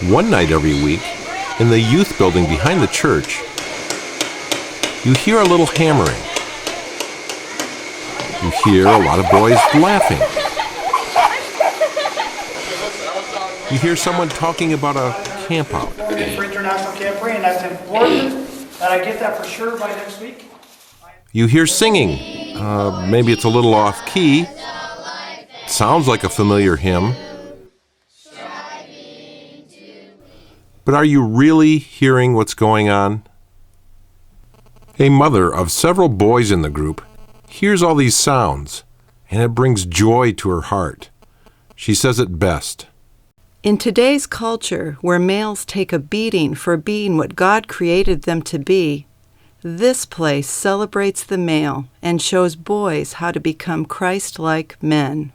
One night every week, in the youth building behind the church, you hear a little hammering. You hear a lot of boys laughing. You hear someone talking about a camp out. For international campaign, that's important, and I get that for sure by next week. You hear singing. Maybe it's a little off key. Sounds like a familiar hymn. But are you really hearing what's going on? A mother of several boys in the group hears all these sounds, and it brings joy to her heart. She says it best. In today's culture, where males take a beating for being what God created them to be, this place celebrates the male and shows boys how to become Christ-like men.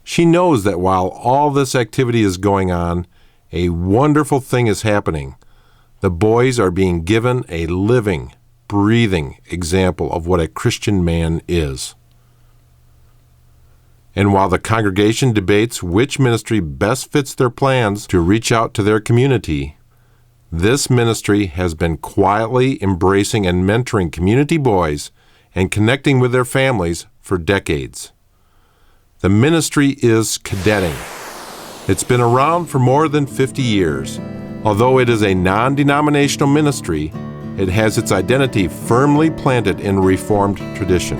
She knows that while all this activity is going on, a wonderful thing is happening. The boys are being given a living, breathing example of what a Christian man is. And while the congregation debates which ministry best fits their plans to reach out to their community, this ministry has been quietly embracing and mentoring community boys and connecting with their families for decades. The ministry is cadetting. It's been around for more than 50 years. Although it is a non-denominational ministry, it has its identity firmly planted in Reformed tradition.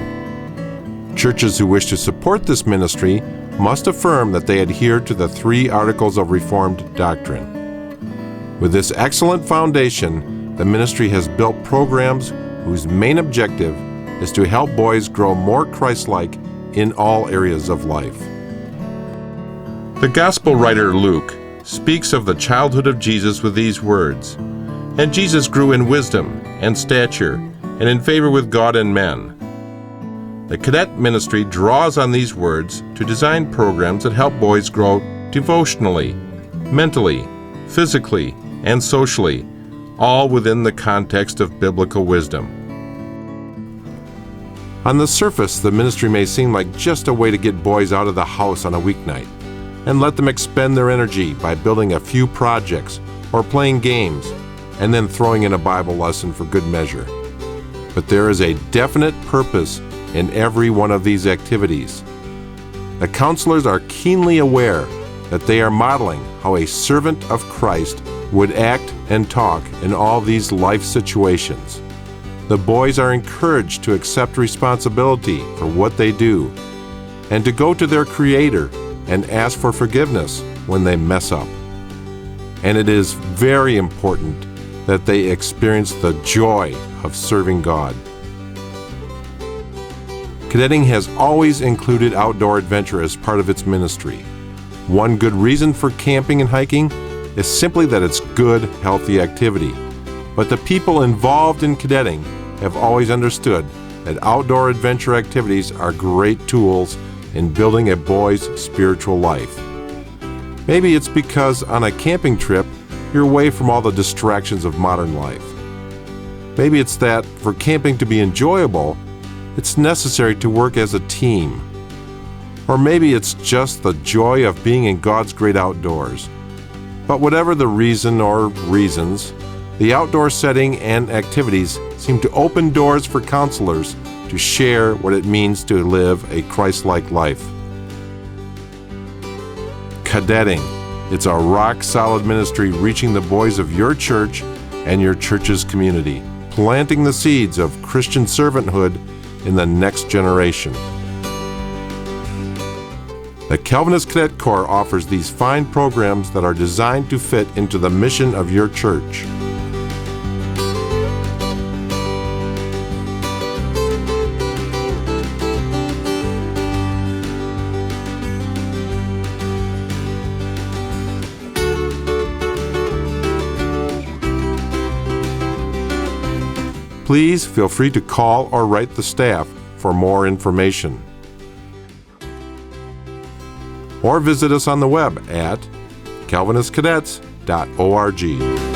Churches who wish to support this ministry must affirm that they adhere to the 3 Articles of Reformed doctrine. With this excellent foundation, the ministry has built programs whose main objective is to help boys grow more Christ-like in all areas of life. The Gospel writer Luke speaks of the childhood of Jesus with these words, "And Jesus grew in wisdom and stature and in favor with God and men." The cadet ministry draws on these words to design programs that help boys grow devotionally, mentally, physically, and socially, all within the context of biblical wisdom. On the surface, the ministry may seem like just a way to get boys out of the house on a weeknight and let them expend their energy by building a few projects or playing games and then throwing in a Bible lesson for good measure. But there is a definite purpose in every one of these activities. The counselors are keenly aware that they are modeling how a servant of Christ would act and talk in all these life situations. The boys are encouraged to accept responsibility for what they do and to go to their Creator and ask for forgiveness when they mess up. And it is very important that they experience the joy of serving God. Cadetting has always included outdoor adventure as part of its ministry. One good reason for camping and hiking is simply that it's good, healthy activity. But the people involved in cadetting have always understood that outdoor adventure activities are great tools in building a boy's spiritual life. Maybe it's because on a camping trip, you're away from all the distractions of modern life. Maybe it's that for camping to be enjoyable, it's necessary to work as a team. Or maybe it's just the joy of being in God's great outdoors. But whatever the reason or reasons, the outdoor setting and activities seem to open doors for counselors to share what it means to live a Christ-like life. Cadetting. It's a rock-solid ministry reaching the boys of your church and your church's community, planting the seeds of Christian servanthood in the next generation. The Calvinist Cadet Corps offers these fine programs that are designed to fit into the mission of your church. Please feel free to call or write the staff for more information. Or visit us on the web at calvinistcadets.org.